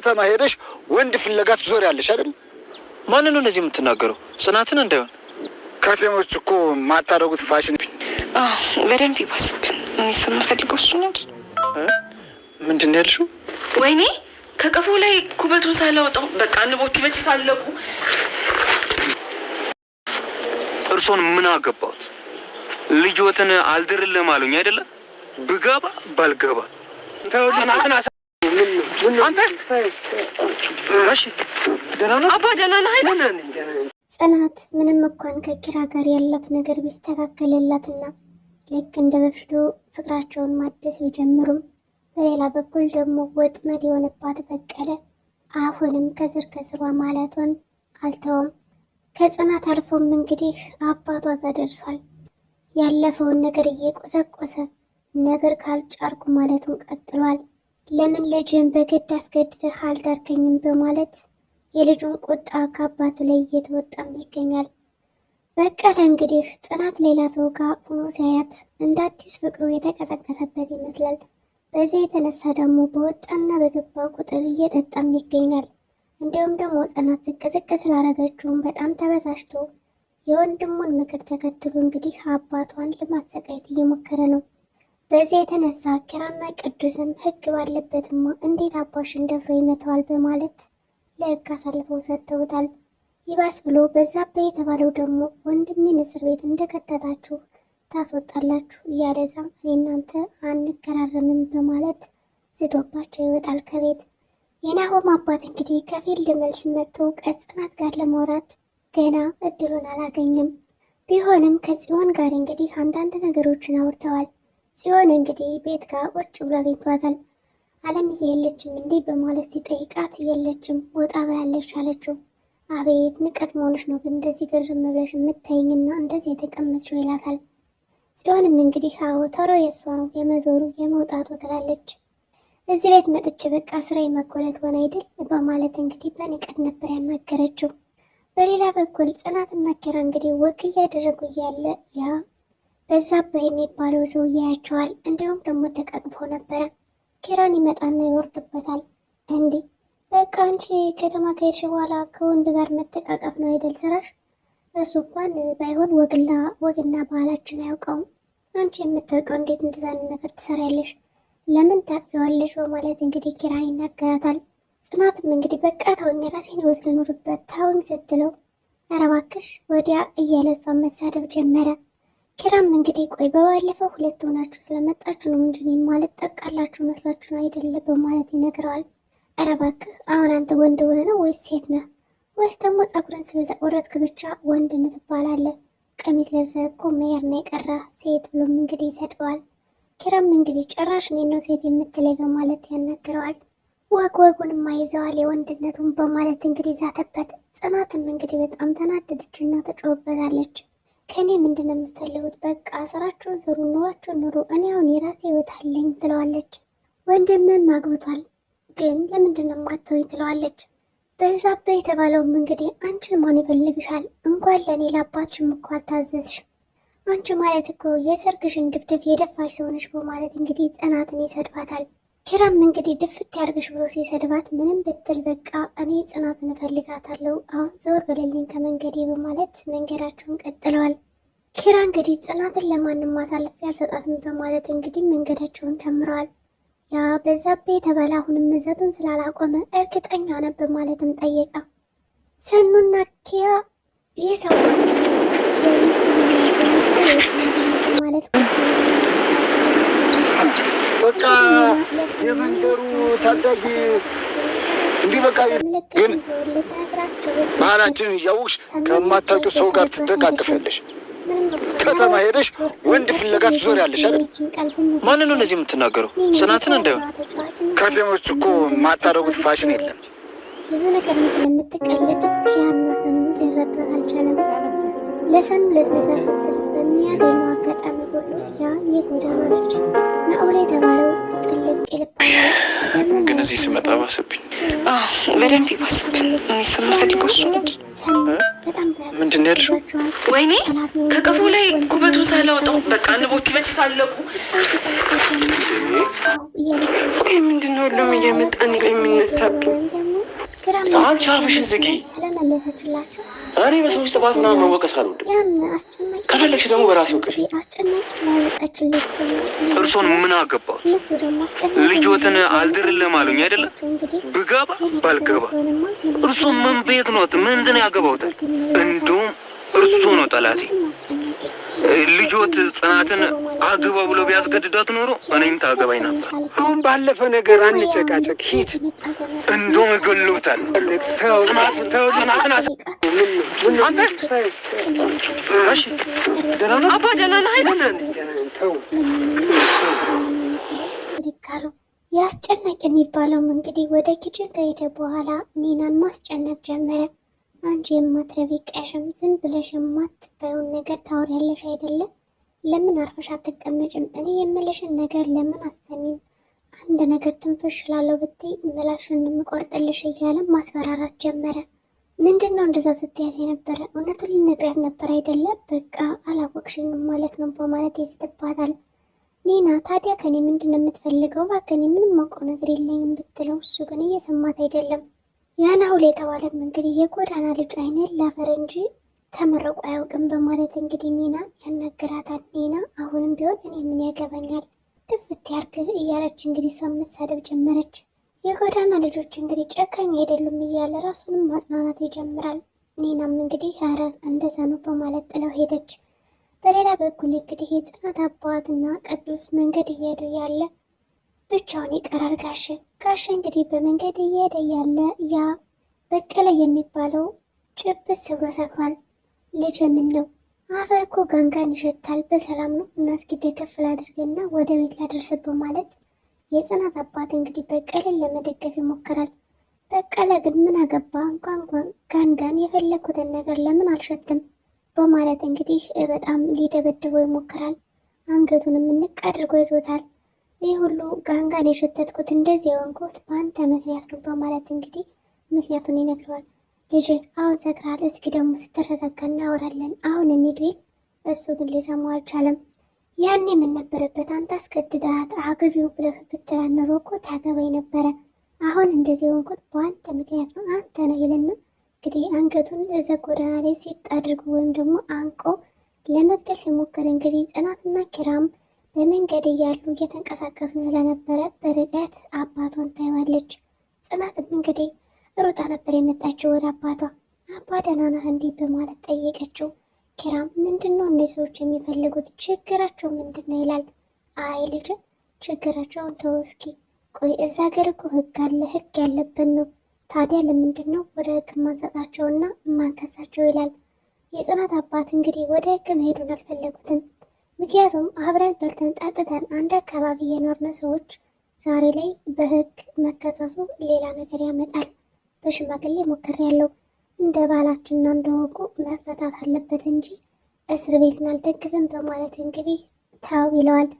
ከተማ ሄደሽ ወንድ ፍለጋ ትዞሪያለሽ አይደል? ማንን ነው እንደዚህ የምትናገረው? ጽናትን እንዳይሆን። ከተሞች እኮ ማታረጉት ፋሽን። በደንብ ይባስብን። እኔ ስምፈልገው እሱ ነው። ምንድን ነው ያልሽው? ወይኔ ከቀፎ ላይ ኩበቱን ሳላወጣው በቃ ንቦቹ በጭ ሳለቁ። እርሶን ምን አገባሁት? ልጆትን አልድርልም አሉኝ አይደለ? ብገባ ባልገባ አንተ እሺ ደህና ነህ? አባ ደህና ነህ አይደል? ጽናት ምንም እንኳን ከኪራ ጋር ያላት ነገር ቢስተካከልላትና ልክ እንደ በፊቱ ፍቅራቸውን ማደስ ቢጀምሩም በሌላ በኩል ደግሞ ወጥመድ የሆነባት በቀለ አሁንም ከስር ከስሯ ማለቷን አልተውም። ከጽናት አልፎም እንግዲህ አባቷ ጋር ደርሷል። ያለፈውን ነገር እየቆሰቆሰ ነገር ካልጫርኩ ማለቱን ቀጥሏል። ለምን ልጅን በግድ አስገድደህ አልዳርከኝም በማለት የልጁን ቁጣ ከአባቱ ላይ እየተወጣም ይገኛል። በቀለ እንግዲህ ጽናት ሌላ ሰው ጋር ሆኖ ሲያያት እንደ አዲስ ፍቅሩ የተቀሰቀሰበት ይመስላል። በዚህ የተነሳ ደግሞ በወጣና በገባ ቁጥር እየጠጣም ይገኛል። እንዲሁም ደግሞ ጽናት ዝቅ ስላረገችውም በጣም ተበሳጭቶ የወንድሙን ምክር ተከትሎ እንግዲህ አባቷን ለማሰቃየት እየሞከረ ነው። በዚህ የተነሳ ኪራና ቅዱስም ሕግ ባለበትማ እንዴት አባሽን ደፍሮ ይመታዋል በማለት ለሕግ አሳልፈው ሰጥተውታል። ይባስ ብሎ በዛብህ የተባለው ደግሞ ወንድሜን እስር ቤት እንደከተታችሁ ታስወጣላችሁ እያለዛም እናንተ አንከራረምም በማለት ዝቶባቸው ይወጣል ከቤት። የናሆም አባት እንግዲህ ከፊልድ መልስ መጥቶ ከጽናት ጋር ለማውራት ገና እድሉን አላገኘም። ቢሆንም ከጽዮን ጋር እንግዲህ አንዳንድ ነገሮችን አውርተዋል። ጽዮን እንግዲህ ቤት ጋር ቁጭ ብሎ አግኝቷታል። አለምዬ የለችም እንዴ በማለት ሲጠይቃት የለችም ወጣ ብላለች አለችው። አቤት ንቀት መሆንሽ ነው ግን እንደዚህ ግርም ብለሽ የምታይኝና እንደዚህ የተቀመጥሽው ይላታል። ጽዮንም እንግዲህ አዎ ተሮ የእሷ ነው የመዞሩ የመውጣቱ ትላለች። እዚህ ቤት መጥቼ በቃ ስራዬ መጎለት ሆነ አይደል በማለት እንግዲህ በንቀት ነበር ያናገረችው። በሌላ በኩል ጽናትና ኪራ እንግዲህ ወክ እያደረጉ እያለ ያ በዛብህ የሚባለው ሰው ያያቸዋል። እንዲሁም ደግሞ ተቃቅፎ ነበረ። ኪራን ይመጣና ይወርድበታል። እንዲህ በቃ አንቺ ከተማ ከሄድሽ በኋላ ከወንድ ጋር መተቃቀፍ ነው አይደል ስራሽ? እሱ እንኳን ባይሆን ወግና ባህላችን አያውቀውም። አንቺ የምታውቀው እንዴት እንደዛን ነገር ትሰሪያለሽ? ለምን ታቅፊዋለሽ? በማለት እንግዲህ ኪራን ይናገራታል። ጽናትም እንግዲህ በቃ ተወኝ ራሴን ህይወት ልኖርበት ታወኝ ስትለው ኧረ እባክሽ ወዲያ እያለ እሷን መሳደብ ጀመረ። ኪራም እንግዲህ ቆይ በባለፈው ሁለት ሆናችሁ ስለመጣችሁ ነው እንጂ ማለት ጠቃላችሁ መስላችሁ ነው አይደለ በማለት ይነግረዋል። ኧረ እባክህ አሁን አንተ ወንድ ሆነ ነው ወይስ ሴት ነህ? ወይስ ደግሞ ጸጉርን ስለተቆረጥክ ብቻ ወንድ ነህ ትባላለህ? ቀሚስ ለብሰህ እኮ መሄድ ነው የቀረህ ሴት ብሎም እንግዲህ ይሰድበዋል። ኪራም እንግዲህ ጭራሽ እኔን ነው ሴት የምትለይ በማለት ያናግረዋል። ወጉንም አይዘዋል የወንድነቱን በማለት እንግዲህ ዛተበት። ጽናትም እንግዲህ በጣም ተናደደችና ተጮህበታለች። ከእኔ ምንድን ነው የምትፈልጉት? በቃ ስራችሁን ስሩ፣ ኑሯችሁን ኑሩ፣ እኔ አሁን የራሴ ህይወት አለኝ ትለዋለች። ወንድምን ማግብቷል ግን ለምንድን ነው የማትተወኝ ትለዋለች። በዛብህ የተባለውም እንግዲህ አንቺን ማን ይፈልግሻል? እንኳን ለእኔ ለአባትሽም እኮ አልታዘዝሽ። አንቺ ማለት እኮ የሰርግሽን ድፍድፍ የደፋሽ ሰውነሽ በማለት እንግዲህ ጽናትን ይሰድባታል። ኪራም እንግዲህ ድፍት ያርግሽ ብሎ ሲሰድባት ምንም ብትል በቃ እኔ ጽናትን እፈልጋታለሁ አሁን ዞር በሌለኝ ከመንገዴ በማለት መንገዳቸውን ቀጥለዋል። ኪራ እንግዲህ ጽናትን ለማንም ማሳለፍ ያልሰጣትም በማለት እንግዲህ መንገዳቸውን ጀምረዋል። ያ በዛብህ የተባለ አሁንም መዘቱን ስላላቆመ እርግጠኛ ነህ በማለትም ጠየቃ። ሰኑና ኪያ የሰው ማለት በቃ የመንደሩ ታዳጊ እንዲህ በቃ ግን ባህላችንን እያወቅሽ ከማታውቂው ሰው ጋር ትተቃቀፊያለሽ። ከተማ ሄደሽ ወንድ ፍለጋ ትዞሪያለሽ አይደል? ማንን ነው እንደዚህ የምትናገረው? ጽናትን እንዳይሆን። ከተሞች እኮ ማታረጉት ፋሽን የለም። ብዙ ነገር ስለምትቀልድ ኪያና ሰኑ ሊረዷት አልቻለም። ለሰኑ ልትነግራት ስትል በሚያገኘው አጋጣሚ ሁሉ ያ የጎዳናለች ናኦል የተባለው ጥልቅ ይልባላል። ግን እዚህ ስመጣ ባሰብኝ። በደንብ ይባስብን። እኔ ስምፈልገው እሱ ነው። በጣም ምንድን ነው ያልሽው? ወይኔ ከቀፎ ላይ ኩበቱን ሳላወጣው በቃ ንቦቹ በጭ ሳለቁ ምንድን ነው ሁሉም እየመጣን ላይ የሚነሳብኝ? አንቺ አፍሽን ዝጊ። ስለመለሰችላቸው እኔ በሰዎች ጥፋት ምናምን መወቀስ አልወድም። ከፈለግሽ ደግሞ በራሴ ወቀሽ። እርሶን ምን አገባው? ልጆትን አልድርልም አሉኝ አይደለም? ብገባ ባልገባ እርሱ ምን ቤት ኖት? ምንድን ያገባውታል? እንዲሁም እርሱ ነው ጠላቴ። ልጆት ጽናትን አግባ ብሎ ቢያስገድዳት ኖሮ እኔም ታገባኝ ነበር። አሁን ባለፈ ነገር አንጨቃጨቅ፣ ሂድ። እንደውም ይገሉታል። ጽናትን አንተ እሺ፣ ደህና ነህ አባ? ደህና ነህ አይደል? ያስጨነቅ የሚባለውም እንግዲህ ወደ ኪችን ከሄደ በኋላ ኒናን ማስጨነቅ ጀመረ። አንቺ የማትረቢ ቀሽም ዝም ብለሽ የማትባዩን ነገር ታወሪያለሽ አይደለም? ለምን አርፈሽ አትቀመጭም? እኔ የምልሽን ነገር ለምን አሰሚም? አንድ ነገር ትንፍሽ ላለው ብትይ ምላሽን የምቆርጥልሽ እያለ ማስፈራራት ጀመረ። ምንድን ነው እንደዛ ስትያት የነበረ? እውነቱን ልነግሪያት ነበር አይደለም? በቃ አላወቅሽኝም ማለት ነው በማለት ይስትባታል። ኒና ታዲያ ከኔ ምንድን ነው የምትፈልገው? ከኔ ምንም ማውቀው ነገር የለኝም ብትለው እሱ ግን እየሰማት አይደለም። ያናሁል የተባለም እንግዲህ የጎዳና ልጅ አይነት ላፈር እንጂ ተመረቁ አያውቅም በማለት እንግዲህ ኒና ያናገራታል። ኒና አሁንም ቢሆን እኔ ምን ያገባኛል ድፍት ያርግ እያለች እንግዲህ እሷን መሳደብ ጀመረች። የጎዳና ልጆች እንግዲህ ጨካኝ አይደሉም እያለ ራሱንም ማጽናናት ይጀምራል። ኒናም እንግዲህ ኧረ እንደዛ ነው በማለት ጥለው ሄደች። በሌላ በኩል እንግዲህ የጽናት አባትና ቅዱስ መንገድ እየሄዱ ያለ ብቻውን ይቀራል። ጋሽ እንግዲህ በመንገድ እየሄደ ያለ ያ በቀለ የሚባለው ጭብስ ብሎ ሰክሯል። ልጅ ምን ነው አፈ እኮ ጋንጋን ይሸታል፣ በሰላም ነው እና እስኪ ደከፍል አድርገና ወደ ቤት ላደርሰብ በማለት የጽናት አባት እንግዲህ በቀልን ለመደገፍ ይሞክራል። በቀለ ግን ምን አገባ እንኳን ጋንጋን የፈለኩትን ነገር ለምን አልሸትም በማለት እንግዲህ በጣም ሊደበድበው ይሞክራል። አንገቱንም እንቅ አድርጎ ይዞታል። ይህ ሁሉ ጋንጋን የሸተትኩት እንደዚህ የሆንኩት በአንተ ምክንያት ነው በማለት እንግዲህ ምክንያቱን ይነግረዋል። ልጅ አሁን ሰክራል፣ እስኪ ደግሞ ስትረጋጋ እናወራለን፣ አሁን እንሂድ ቢል እሱ ግን ሊሰማው አልቻለም። ያኔ ምን ነበረበት አንተ አስገድዳት አግቢው ብለህ ብትላት ኖሮ እኮ ታገባኝ ነበረ። አሁን እንደዚህ የሆንኩት በአንተ ምክንያት ነው አንተ ነህ ይልና እንግዲህ አንገቱን እዛ ጎዳና ላይ ሲጥ አድርጎ ወይም ደግሞ አንቆ ለመግደል ሲሞክር እንግዲህ ጽናትና ኪራም በመንገድ እያሉ እየተንቀሳቀሱ ስለነበረ በርቀት አባቷን ታይዋለች። ጽናትም እንግዲህ ሩጣ ነበር የመጣችው ወደ አባቷ። አባ ደህና ነህ እንዲህ በማለት ጠየቀችው። ኪራም ምንድን ነው እነዚህ ሰዎች የሚፈልጉት? ችግራቸው ምንድን ነው ይላል። አይ ልጅ ችግራቸውን ተው እስኪ ቆይ፣ እዛ ሀገር እኮ ህግ አለ፣ ህግ ያለብን ነው። ታዲያ ለምንድን ነው ወደ ህግ ማንሰጣቸውና ማንከሳቸው ይላል። የጽናት አባት እንግዲህ ወደ ህግ መሄዱን አልፈለጉትም። ምክንያቱም አብረን በልተን ጠጥተን አንድ አካባቢ የኖርነ ሰዎች ዛሬ ላይ በህግ መከሰሱ ሌላ ነገር ያመጣል። በሽማግሌ ሞክሬያለሁ፣ እንደ ባላችንና እንደወጉ መፈታት አለበት እንጂ እስር ቤትን አልደግፍም በማለት እንግዲህ ተው ይለዋል።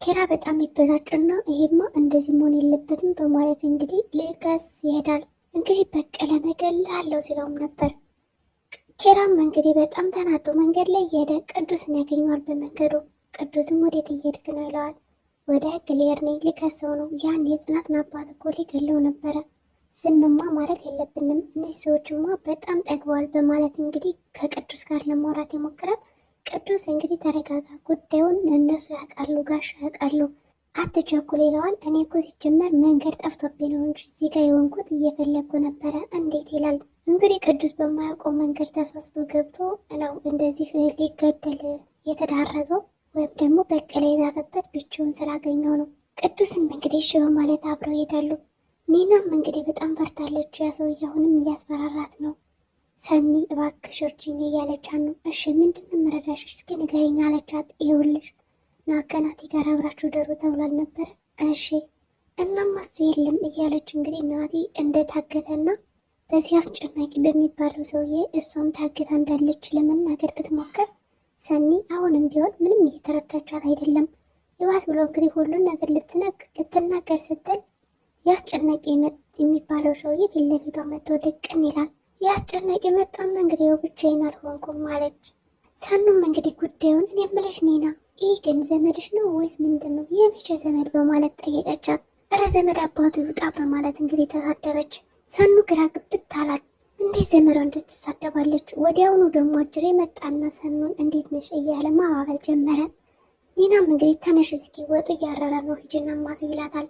ኪራ በጣም ይበሳጭና ይሄማ እንደዚህ መሆን የለበትም በማለት እንግዲህ ሊከስ ይሄዳል። እንግዲህ በቀለ እገልሃለሁ ሲለውም ነበር። ኪራም እንግዲህ በጣም ተናዶ መንገድ ላይ እየሄደ ቅዱስን ያገኘዋል በመንገዱ። ቅዱስም ወዴት እየሄድክ ነው ይለዋል። ወደ ህግ ልሄድ ነኝ፣ ሊከሰው ነው። ያን የጽናትን አባት እኮ ሊገለው ነበረ። ዝምማ ማለት የለብንም፣ እነዚህ ሰዎችማ በጣም ጠግበዋል በማለት እንግዲህ ከቅዱስ ጋር ለማውራት ይሞክራል። ቅዱስ እንግዲህ ተረጋጋ፣ ጉዳዩን እነሱ ያውቃሉ፣ ጋሽ ያውቃሉ፣ አትቸኩል ይለዋል። እኔ እኮ ሲጀመር መንገድ ጠፍቶብኝ ነው እንጂ እዚህ ጋር የሆንኩት እየፈለግኩ ነበረ እንዴት ይላል። እንግዲህ ቅዱስ በማያውቀው መንገድ ተሳስቶ ገብቶ ነው እንደዚህ ሊገደል የተዳረገው ወይም ደግሞ በቀለ የዛተበት ብቻውን ስላገኘው ነው። ቅዱስም እንግዲህ እሺ በማለት አብረው ይሄዳሉ። ኒናም እንግዲህ በጣም ፈርታለች። ያ ሰውዬ አሁንም እያስፈራራት ነው። ሰኒ እባክሽ እርጂኝ እያለቻት ነው። እሺ ምንድን መረዳሽ እስኪ ንገሪኝ አለቻት። ይኸውልሽ ናከናቲ ጋር አብራችሁ ደሩ ተብሏል ነበረ። እሺ እናም እሱ የለም እያለች እንግዲህ ናቲ እንደታገተና በዚህ አስጨናቂ በሚባለው ሰውዬ እሷም ታግታ እንዳለች ለመናገር ብትሞክር ሰኒ አሁንም ቢሆን ምንም እየተረዳቻት አይደለም። ይባስ ብሎ እንግዲህ ሁሉን ነገር ልትናገር ስትል ያስጨናቂ የሚባለው ሰውዬ ፊት ለፊቷ መጥቶ ድቅን ይላል። ያስጨናቂ መጣና እንግዲህ ብቻዬን አልሆንኩም አለች። ሰኑም እንግዲህ ጉዳዩን እኔ የምልሽ ኒና ይህ ግን ዘመድሽ ነው ወይስ ምንድን ነው? የመቼ ዘመድ በማለት ጠየቀቻት። እረ ዘመድ አባቱ ይውጣ በማለት እንግዲህ ተሳደበች። ሰኑ ግራ ግብት አላት። እንዴት ዘመዷ እንድትሳደባለች? ወዲያውኑ ደግሞ አጅሬ መጣና ሰኑን እንዴት ነሽ እያለ ማባበል ጀመረ። ኒናም እንግዲህ ተነሽ እስኪ ወጡ እያረረ ነው ሂጂና ማስይ ይላታል።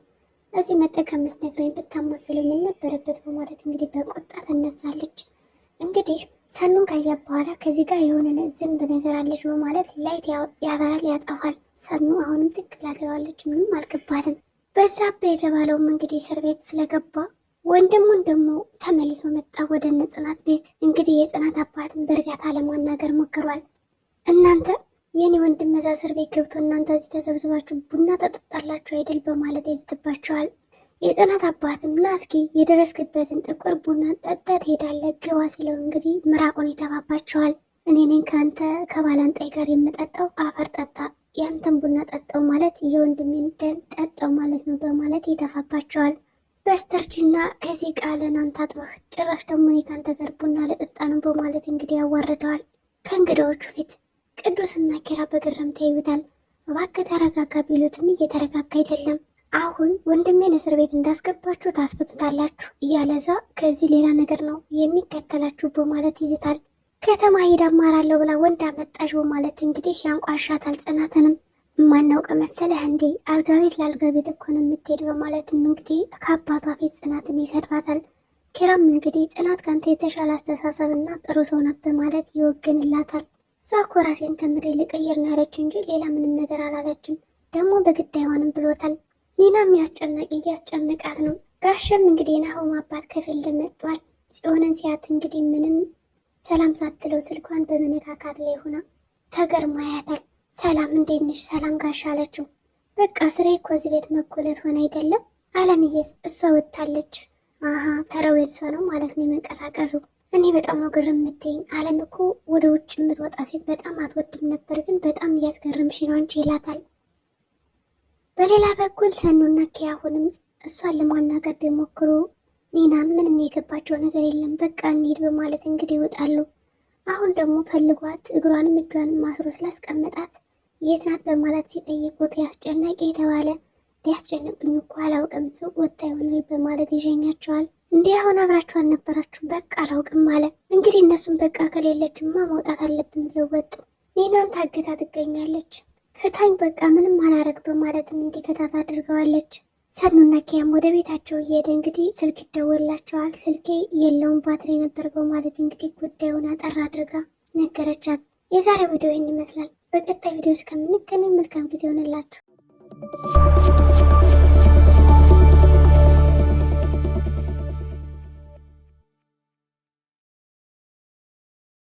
እዚህ መጠቀም የምትነግረኝ ብታማስሉ ምን ነበረበት በማለት እንግዲህ በቁጣ ትነሳለች። እንግዲህ ሰኑን ካያ በኋላ ከዚህ ጋር የሆነ ዝንብ ነገር አለች በማለት ላይት ያበራል ያጠፋል። ሰኑ አሁንም ትክ ብላ ታየዋለች። ምንም አልገባትም። በዛብህ የተባለውም እንግዲህ እስር ቤት ስለገባ ወንድሙን ደግሞ ተመልሶ መጣ ወደ ጽናት ቤት። እንግዲህ የጽናት አባትን በእርጋታ ለማናገር ሞክሯል። እናንተ የኔ ወንድም እዛ እስር ቤት ገብቶ እናንተ እዚህ ተሰብስባችሁ ቡና ጠጥጣላችሁ አይደል በማለት ይዝትባቸዋል። የጽናት አባትም ና እስኪ የደረስክበትን ጥቁር ቡና ጠጥተህ ትሄዳለህ ግባ ሲለው እንግዲህ ምራቁን ይተፋባቸዋል። እኔ ነኝ ከአንተ ከባላንጣይ ጋር የምጠጣው አፈር ጠጣ፣ ያንተን ቡና ጠጣው ማለት የወንድሜን ደም ጠጣው ማለት ነው በማለት ይተፋባቸዋል። በስተርጅና ከዚህ ቃልን አንተ አጥበህ ጭራሽ ደግሞ እኔ ከአንተ ጋር ቡና ልጠጣ ነው በማለት እንግዲህ ያዋርደዋል። ከእንግዳዎቹ ፊት ቅዱስና ኪራ በግርምት ያዩታል። እባክህ ተረጋጋ ቢሉትም እየተረጋጋ አይደለም። አሁን ወንድሜን እስር ቤት እንዳስገባችሁ ታስፈቱታላችሁ እያለዛ ከዚህ ሌላ ነገር ነው የሚከተላችሁ በማለት ይዝታል። ከተማ ሄዳ አማራለሁ ብላ ወንድ አመጣሽ በማለት እንግዲህ ያንቋሻታል። ጽናትንም ማናውቅ መሰለህ እንዴ አልጋ ቤት ለአልጋ ቤት እኮ ነው የምትሄድ በማለትም እንግዲህ ከአባቷ ፊት ጽናትን ይሰድባታል። ኪራም እንግዲህ ጽናት ካንተ የተሻለ አስተሳሰብና ጥሩ ሰው ናት በማለት ይወግንላታል። እሷ እኮ ራሴን ተምሬ ልቀይር ነው ያለች እንጂ ሌላ ምንም ነገር አላለችም፣ ደግሞ በግድ አይሆንም ብሎታል። ኒናም ያስጨናቂ እያስጨነቃት ነው። ጋሸም እንግዲህ ናሆም አባት ከፊልድ መጥቷል። ጽዮንን ሲያት እንግዲህ ምንም ሰላም ሳትለው ስልኳን በመነካካት ላይ ሆና ተገርማ ያታል። ሰላም እንዴት ነሽ? ሰላም ጋሻ አለችው። በቃ ስሬ እኮ እዚህ ቤት መኮለት ሆነ አይደለም። አለምዬስ? እሷ ወጥታለች። አሀ ተረው የልሷ ነው ማለት ነው የመንቀሳቀሱ። እኔ በጣም ነው ግርም የምትይኝ። አለም እኮ ወደ ውጭ የምትወጣ ሴት በጣም አትወድም ነበር፣ ግን በጣም እያስገርምሽ ነው አንቺ ይላታል። በሌላ በኩል ሰኑና ኪያ አሁንም እሷን ለማናገር ቢሞክሩ ኒናን ምንም የገባቸው ነገር የለም። በቃ እንሂድ በማለት እንግዲህ ይወጣሉ። አሁን ደግሞ ፈልጓት እግሯንም እጇንም ማስሮ ስላስቀመጣት የት ናት በማለት ሲጠይቁት ያስጨናቂ የተባለ ሊያስጨንቁኝ እኮ አላውቅም ሰው ወጥታ ይሆናል በማለት ይሸኛቸዋል። እንዲህ አሁን አብራችሁ አልነበራችሁ? በቃ አላውቅም አለ። እንግዲህ እነሱም በቃ ከሌለችማ መውጣት አለብን ብለው ወጡ። ኒናም ታግታ ትገኛለች። ፍታኝ በቃ ምንም አላረግ በማለትም እንዲፈታት አድርገዋለች። ሰኑና ኪያም ወደ ቤታቸው እየሄደ እንግዲህ ስልክ ይደወላቸዋል። ስልኬ የለውም ባትሪ ነበር በማለት እንግዲህ ጉዳዩን አጠር አድርጋ ነገረቻት። የዛሬው ቪዲዮ ይህን ይመስላል። በቀጣይ ቪዲዮ እስከምንገናኝ መልካም ጊዜ ሆነላችሁ።